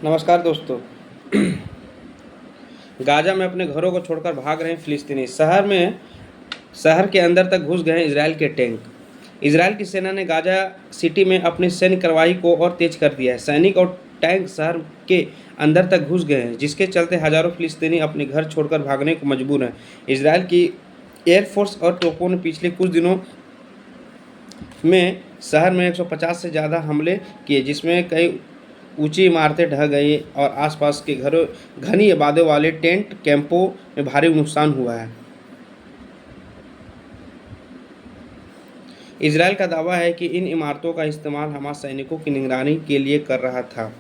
नमस्कार दोस्तों। गाजा में अपने घरों को छोड़कर भाग रहे हैं फिलिस्तीनी। शहर के अंदर तक घुस गए हैं इजराइल के टैंक। इजराइल की सेना ने गाजा सिटी में अपनी सैन्य कार्रवाई को और तेज कर दिया है। सैनिक और टैंक शहर के अंदर तक घुस गए हैं, जिसके चलते हजारों फिलिस्तीनी अपने घर छोड़कर भागने को मजबूर हैं। इजराइल की एयरफोर्स और तोपों ने पिछले कुछ दिनों में शहर में 150 से ज़्यादा हमले किए, जिसमें कई ऊंची इमारतें ढह गई और आसपास के घरों घनी आबादी वाले टेंट कैंपों में भारी नुकसान हुआ है। इजराइल का दावा है कि इन इमारतों का इस्तेमाल हमास सैनिकों की निगरानी के लिए कर रहा था।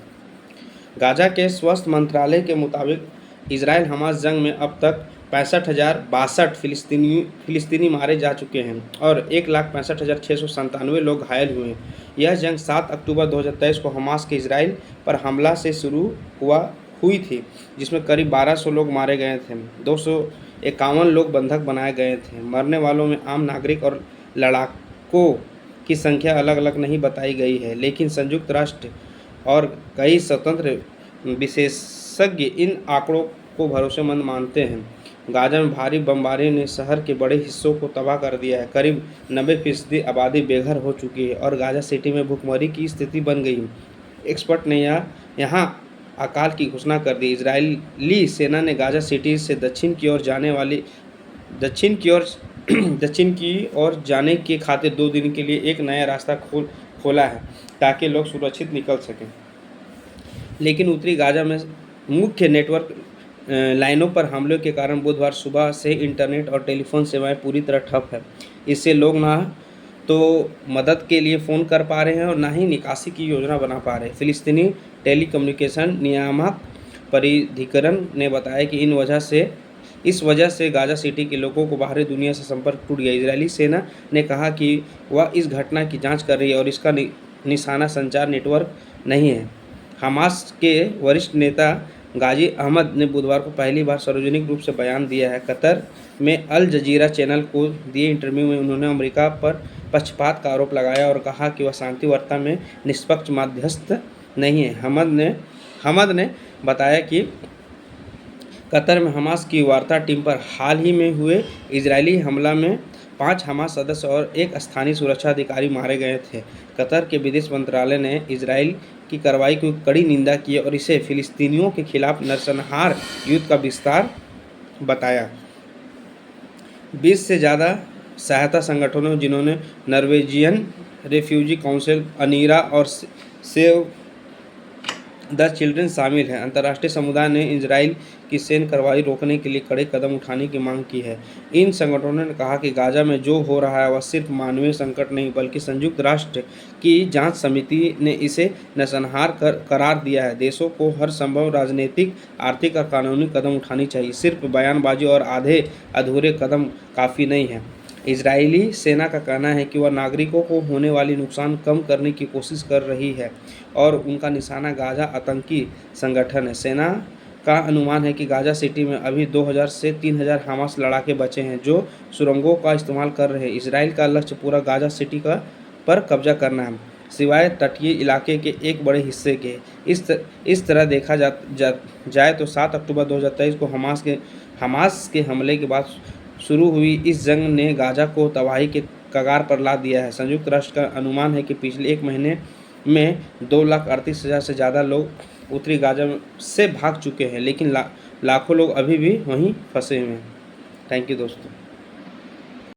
गाजा के स्वास्थ्य मंत्रालय के मुताबिक इजराइल हमास जंग में अब तक 65,062 फिलिस्तीनी मारे जा चुके हैं और 1,65,697 लोग घायल हुए हैं। यह जंग 7 अक्टूबर 2023 को हमास के इजराइल पर हमला से शुरू हुई थी, जिसमें करीब 1200 लोग मारे गए थे। 251 लोग बंधक बनाए गए थे। मरने वालों में आम नागरिक और लड़ाकों की संख्या अलग अलग नहीं बताई गई है, लेकिन संयुक्त राष्ट्र और कई स्वतंत्र विशेषज्ञ इन आंकड़ों को भरोसेमंद मानते हैं। गाजा में भारी बमबारी ने शहर के बड़े हिस्सों को तबाह कर दिया है। करीब 90% आबादी बेघर हो चुकी है और गाजा सिटी में भूखमरी की स्थिति बन गई है। एक्सपर्ट ने यहाँ अकाल की घोषणा कर दी। इजरायली सेना ने गाजा सिटी से दक्षिण की ओर जाने के खातिर 2 दिन के लिए एक नया रास्ता खोला है, ताकि लोग सुरक्षित निकल सकें। लेकिन उत्तरी गाजा में मुख्य नेटवर्क लाइनों पर हमलों के कारण बुधवार सुबह से इंटरनेट और टेलीफोन सेवाएं पूरी तरह ठप है। इससे लोग ना तो मदद के लिए फ़ोन कर पा रहे हैं और ना ही निकासी की योजना बना पा रहे हैं। फिलिस्तीनी टेलीकम्युनिकेशन नियामक प्राधिकरण ने बताया कि इस वजह से गाजा सिटी के लोगों को बाहरी दुनिया से संपर्क टूट गया। इजरायली सेना ने कहा कि वह इस घटना की जांच कर रही है और इसका निशाना संचार नेटवर्क नहीं है। हमास के वरिष्ठ नेता गाजी अहमद ने बुधवार को पहली बार सार्वजनिक रूप से बयान दिया है। कतर में अल जजीरा चैनल को दिए इंटरव्यू में उन्होंने अमेरिका पर पक्षपात का आरोप लगाया और कहा कि वह शांति वार्ता में निष्पक्ष मध्यस्थ नहीं है। हमद ने बताया कि कतर में हमास की वार्ता टीम पर हाल ही में हुए इजरायली हमला में 5 हमास सदस्य और एक स्थानीय सुरक्षा अधिकारी मारे गए थे। कतर के विदेश मंत्रालय ने इजराइल की कार्रवाई की कड़ी निंदा की और इसे फिलिस्तीनियों के खिलाफ नरसंहार युद्ध का विस्तार बताया। 20 से ज़्यादा सहायता संगठनों, जिन्होंने नॉर्वेजियन रेफ्यूजी काउंसिल, अनीरा और सेव द चिल्ड्रन शामिल हैं, अंतर्राष्ट्रीय समुदाय ने इजराइल की सैन्य कार्रवाई रोकने के लिए कड़े कदम उठाने की मांग की है। इन संगठनों ने कहा कि गाजा में जो हो रहा है वह सिर्फ मानवीय संकट नहीं, बल्कि संयुक्त राष्ट्र की जांच समिति ने इसे नरसंहार करार दिया है। देशों को हर संभव राजनीतिक, आर्थिक और कानूनी कदम उठानी चाहिए। सिर्फ बयानबाजी और आधे अधूरे कदम काफ़ी नहीं है। इजरायली सेना का कहना है कि वह नागरिकों को होने वाली नुकसान कम करने की कोशिश कर रही है और उनका निशाना गाजा आतंकी संगठन है। सेना का अनुमान है कि गाजा सिटी में अभी 2000 से 3000 हमास लड़ाके बचे हैं, जो सुरंगों का इस्तेमाल कर रहे हैं। इजराइल का लक्ष्य पूरा गाजा सिटी पर कब्जा करना है, सिवाय तटीय इलाके के एक बड़े हिस्से के। इस तरह देखा जाए तो 7 अक्टूबर 2023 को हमास के हमले के बाद शुरू हुई इस जंग ने गाजा को तबाही के कगार पर ला दिया है। संयुक्त राष्ट्र का अनुमान है कि पिछले 1 महीने में 2,38,000 से ज़्यादा लोग उत्तरी गाजा से भाग चुके हैं, लेकिन लाखों लोग अभी भी वहीं फंसे हुए हैं। थैंक यू दोस्तों।